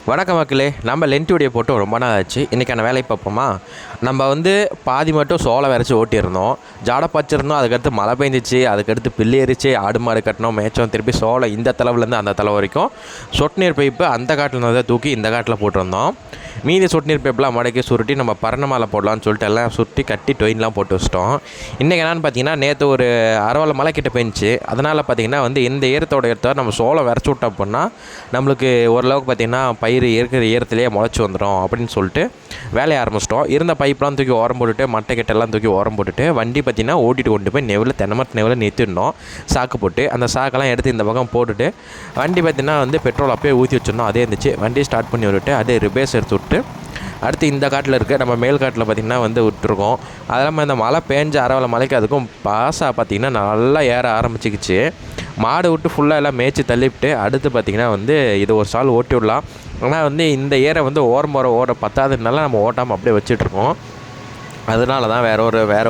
வணக்கம் மக்களே, நம்ம லென்த் வீடியோ போட்டு ரொம்ப நாள் ஆச்சு. இன்றைக்கான வேலை பார்ப்போமா? நம்ம பாதி மட்டும் சோளம் விரைச்சி ஓட்டியிருந்தோம், ஜாடை பச்சிருந்தோம். அதுக்கடுத்து மழை பெஞ்சிச்சு, அதுக்கடுத்து பில்லு எரிச்சு ஆடு மாடு கட்டினோம், மேய்ச்சோம். திருப்பி சோளம் இந்த தளவுலேருந்து அந்த தளவு வரைக்கும் சொட்டு நீர் பைப்பு அந்த காட்டில் இருந்ததை தூக்கி இந்த காட்டில் போட்டிருந்தோம். மீதி சொட்டு நீர் பைப்பெலாம் மடக்கி சுருட்டி நம்ம பரண மாலை போடலான்னு சொல்லிட்டு எல்லாம் சுருட்டி கட்டி டொயின்லாம் போட்டு வச்சிட்டோம். இன்றைக்கி என்னென்னு பார்த்தீங்கன்னா, நேற்று ஒரு அரவலை மழை கிட்ட பெஞ்சிச்சு. அதனால் பார்த்திங்கன்னா இந்த ஈரத்தோட நம்ம சோளம் விரைச்சி விட்டோம் அப்படின்னா நம்மளுக்கு ஓரளவுக்கு பார்த்திங்கன்னா பயிர் இருக்கிற ஈரத்துலேயே முளைச்சி வந்துடும் அப்படின்னு சொல்லிட்டு வேலையை ஆரம்பிச்சிட்டோம். இருந்த பைப்லாம் தூக்கி ஓரம் போட்டுட்டு மட்டை கிட்டெல்லாம் தூக்கி ஓரம் போட்டுட்டு வண்டி பார்த்திங்கன்னா ஓட்டிட்டு கொண்டு போய் தென்னமரத்து நெவில் நிறுத்திடணும். சாக்கு போட்டு அந்த சாக்கெல்லாம் எடுத்து இந்த பக்கம் போட்டுட்டு வண்டி பார்த்திங்கன்னா பெட்ரோல் அப்போயே ஊற்றி வச்சிடணும். அதே இருந்துச்சு. வண்டி ஸ்டார்ட் பண்ணி விட்டுட்டு அதே ரிபேஸ் எடுத்து விட்டு அடுத்து இந்த காட்டில் இருக்க நம்ம மேல் காட்டில் பார்த்திங்கன்னா விட்டுருக்கோம். அது இல்லாமல் இந்த மழை பேஞ்ச அரவலை மலைக்கு அதுக்கும் பாசாக பார்த்திங்கன்னா நல்லா ஏற ஆரம்பிச்சிக்கிச்சு. மாடு விட்டு ஃபுல்லாக எல்லாம் மேய்ச்சி தள்ளிவிட்டு அடுத்து பார்த்திங்கன்னா இது ஒரு சால் ஓட்டி விடலாம். ஆனால் இந்த ஏரை ஓரம் ஓட பத்தாததுனால நம்ம ஓட்டாமல் அப்படியே வச்சிட்ருக்கோம். அதனால தான் வேற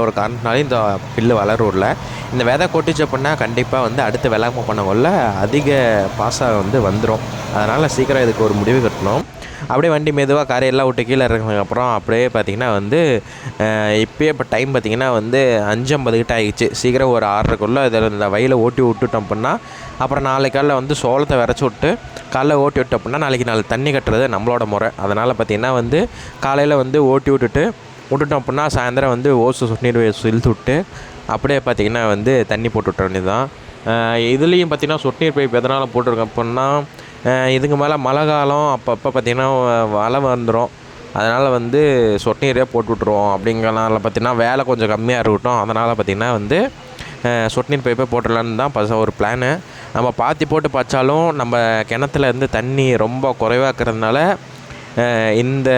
ஒரு காரணத்தினாலே இந்த பில்லு வளரூரில் இந்த விதை கொட்டிச்சு அப்படின்னா கண்டிப்பாக அடுத்து விளாம பண்ணக்குள்ள அதிக பாசாக வந்துடும். அதனால் சீக்கிரம் இதுக்கு ஒரு முடிவு கட்டணும். அப்படியே வண்டி மெதுவாக கரையெல்லாம் விட்டு கீழே இறங்கினதுக்கப்புறம் அப்படியே பார்த்திங்கன்னா இப்போயே இப்போ டைம் பார்த்திங்கன்னா 5:50 கிட்ட ஆகிடுச்சு. சீக்கிரம் ஒரு 6:30க்குள்ளே இதில் இந்த வயலை ஓட்டி விட்டுட்டோம் அப்படின்னா அப்புறம் நாளைக்கு காலைல சோளத்தை விரைச்சி விட்டு காலைல ஓட்டி விட்டோம் அப்படின்னா நாளைக்கு தண்ணி கட்டுறது நம்மளோட முறை. அதனால் பார்த்திங்கன்னா காலையில் ஓட்டி விட்டுட்டோம் அப்படின்னா சாயந்தரம் ஓசு சொட்டு நீர் இழுத்து விட்டு அப்படியே பார்த்திங்கன்னா தண்ணி போட்டு விட்டுற வேண்டியது தான். இதுலேயும் பார்த்திங்கன்னா சொட்டு நீர் பைப் எதனால் போட்டிருக்கோம் அப்படின்னா இதுக்கு மேலே மழை காலம் அப்பப்போ பார்த்திங்கன்னா மழை வந்துடும். அதனால் சொட்டு நீரே போட்டு விட்ருவோம். அப்படிங்கிறனால பார்த்திங்கன்னா வேலை கொஞ்சம் கம்மியாக இருக்கட்டும். அதனால் பார்த்திங்கன்னா சொட்டு நீர் பைப்பே போட்டுடலான்னு தான் ஒரு பிளானு. நம்ம பாத்தி போட்டு பாய்ச்சாலும் நம்ம கிணத்துலேருந்து தண்ணி ரொம்ப குறைவாக இருக்கிறதுனால இந்த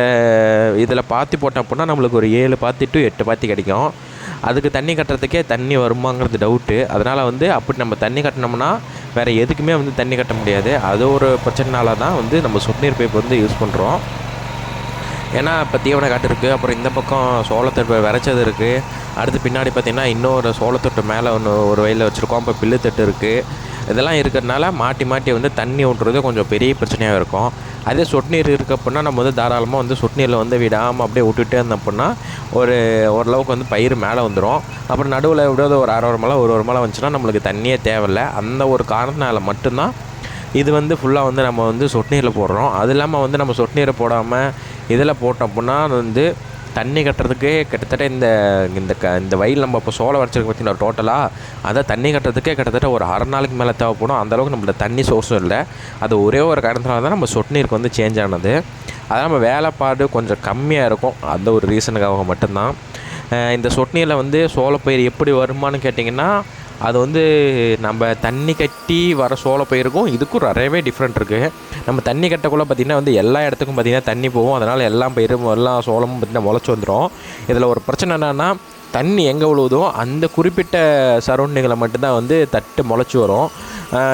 இதில் பாத்தி போட்டோம் அப்படின்னா நம்மளுக்கு ஒரு 7 பாத்தி to 8 பாத்தி கிடைக்கும். அதுக்கு தண்ணி கட்டுறதுக்கே தண்ணி வருமாங்கிறது டவுட்டு. அதனால் அப்படி நம்ம தண்ணி கட்டினோம்னா வேறு எதுக்குமே தண்ணி கட்ட முடியாது. அது ஒரு பிரச்சனைனால தான் நம்ம சொட்டு நீர் பைப் யூஸ் பண்ணுறோம். ஏன்னா இப்போ தீவன காட்டு இருக்குது, அப்புறம் இந்த பக்கம் சோளத்தட்டு விரைச்சது இருக்குது, அடுத்து பின்னாடி பார்த்திங்கன்னா இன்னொரு சோளத்தட்டு மேலே ஒரு வயலில் வச்சுருக்கோம். இப்போ பில்லு தட்டு இருக்குது. இதெல்லாம் இருக்கிறதுனால மாட்டி தண்ணி விட்டுறது கொஞ்சம் பெரிய பிரச்சனையாக இருக்கும். அதே சொட்டு நீர் இருக்குது அப்படின்னா நம்ம தாராளமாக சொட்டு நீரில் விடாமல் அப்படியே விட்டுட்டே இருந்தோம் அப்படின்னா ஓரளவுக்கு பயிர் மேலே வந்துடும். அப்புறம் நடுவில் எப்படியாவது ஒரு 1/2 மழை ஒரு மழை வந்துச்சுன்னா நம்மளுக்கு தண்ணியே தேவையில்லை. அந்த ஒரு காரணத்தினால மட்டும்தான் இது ஃபுல்லாக நம்ம சொட்டு நீரில் போடுறோம். அது இல்லாமல் நம்ம சொட்டு நீரை போடாமல் இதில் போட்டோம் அப்படின்னா தண்ணி கட்டுறதுக்கே கிட்டத்தட்ட இந்த வயல் நம்ம இப்போ சோளம் வரைச்சிருக்க பார்த்தீங்கன்னா டோட்டலாக அதை தண்ணி கட்டுறதுக்கே கிட்டத்தட்ட ஒரு 1/2 நாளைக்கு மேலே தேவைப்படும். அந்தளவுக்கு நம்மளுக்கு தண்ணி சோர்ஸும் இல்லை. அது ஒரே ஒரு காரணத்தினால தான் நம்ம சொட்டு நீருக்கு சேஞ்ச் ஆனது. அதான் நம்ம வேலைப்பாடு கொஞ்சம் கம்மியாக இருக்கும். அந்த ஒரு ரீசனுக்காக மட்டும்தான். இந்த சொட்டு நீரில் சோளப்பயிர் எப்படி வருமானு கேட்டிங்கன்னா அது நம்ம தண்ணி கட்டி வர சோளப்பயிருக்கும் இதுக்கும் நிறையவே டிஃப்ரெண்ட் இருக்குது. நம்ம தண்ணி கட்டக்குள்ளே பார்த்திங்கன்னா எல்லா இடத்துக்கும் பார்த்திங்கன்னா தண்ணி போகும். அதனால் எல்லா பயிரும் எல்லா சோளமும் பார்த்திங்கன்னா முளைச்சி வந்துடும். இதில் ஒரு பிரச்சனை என்னென்னா தண்ணி எங்கே விழுவுதோ அந்த குறிப்பிட்ட சரௌண்டிங்கில் மட்டும்தான் தட்டு முளைச்சி வரும்.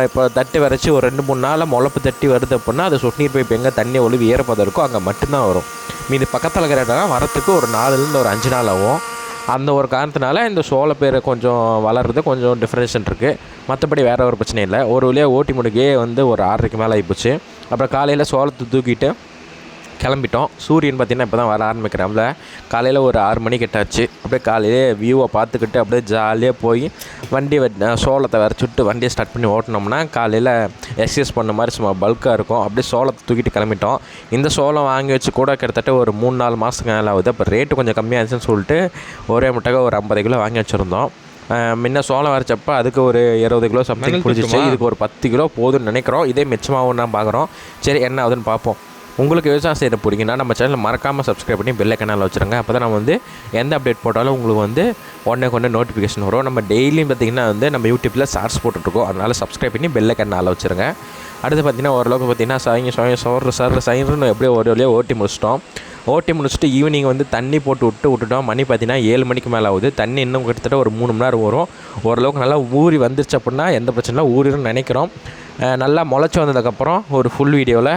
இப்போ தட்டு விரைச்சி ஒரு 2-3 நாளில் முளைப்பு தட்டி வருது அப்படின்னா அது சொட்டு நீர் பைப் எங்கே தண்ணி ஒழுவி ஈரப்பதம் இருக்கோ அங்கே மட்டும்தான் வரும். மீது பக்கத்தில் இருக்கிற இடம் வரத்துக்கு ஒரு 4லேருந்து ஒரு 5 நாள் ஆகும். அந்த ஒரு காரணத்தினால இந்த சோளப்பயிரை கொஞ்சம் வளர்றது கொஞ்சம் டிஃப்ரென்ஷன் இருக்குது. மற்றபடி வேறு ஒரு பிரச்சனை இல்லை. ஒரு வழியாக ஓட்டி முடிக்கே ஒரு 6:30க்கு மேலே ஆகிப்போச்சு. அப்புறம் காலையில் சோளத்தை தூக்கிட்டு கிளம்பிட்டோம். சூரியன் பார்த்திங்கன்னா இப்போ தான் வர ஆரம்பிக்கிறாங்கள. காலையில் ஒரு 6 மணி கிட்டாச்சு. அப்படியே காலையிலே வியூவை பார்த்துக்கிட்டு அப்படியே ஜாலியாக போய் வண்டி சோளத்தை விரைச்சிட்டு வண்டியை ஸ்டார்ட் பண்ணி ஓட்டினோம்னா காலையில் எக்ஸசைஸ் பண்ண மாதிரி சும்மா பல்காக இருக்கும். அப்படியே சோளத்தை தூக்கிட்டு கிளம்பிட்டோம். இந்த சோளம் வாங்கி வச்சு கூட கிட்டத்தட்ட ஒரு 3-4 மாதத்துக்கு மேலே ஆகுது. அப்போ ரேட்டு கொஞ்சம் கம்மியாக இருந்துச்சுன்னு சொல்லிட்டு ஒரே முட்டைக்கு ஒரு 50 கிலோ வாங்கி வச்சுருந்தோம். முன்ன சோளம் வரைச்சப்போ அதுக்கு ஒரு 20 கிலோ சம்திங் பிடிச்சிச்சு. இதுக்கு ஒரு 10 கிலோ போதுன்னு நினைக்கிறோம். இதே மிச்சமாகவும் தான் பார்க்குறோம். சரி என்ன ஆகுதுன்னு பார்ப்போம். உங்களுக்கு விவசாயம் செய்ய பிடிக்குன்னா நம்ம சேனலை மறக்காமல் சப்ஸ்கிரைப் பண்ணி பெல் ஐக்கானில் வச்சுருங்க. அப்போ தான் நம்ம எந்த அப்டேட் போட்டாலும் உங்களுக்கு உடனே நோட்டிஃபிகேஷன் வரும். நம்ம டெய்லியும் பார்த்திங்கன்னா நம்ம யூடியூப்பில் ஷார்ட்ஸ் போட்டுட்ருக்கோம். அதனால் சப்ஸ்கிரைப் பண்ணி பெல் ஐக்கானில் வச்சுருங்க. அடுத்து பார்த்திங்கன்னா ஓரளவுக்கு பார்த்திங்கன்னா சைன்னு எப்படியோ ஒரு வழியாக ஓட்டி முடிச்சுட்டு ஈவினிங் தண்ணி போட்டு விட்டுட்டோம். மணி பார்த்திங்கன்னா 7 மணிக்கு மேலே ஆகுது. தண்ணி இன்னும் கிட்டத்தட்ட ஒரு 3 மணி நேரம் வரும். ஓரளவுக்கு நல்லா ஊறி வந்துருச்சு அப்படின்னா எந்த பிரச்சனையும் ஊறிடும்னு நினைக்கிறோம். நல்லா முளைச்சி வந்ததுக்கப்புறம் ஒரு ஃபுல் வீடியோவில்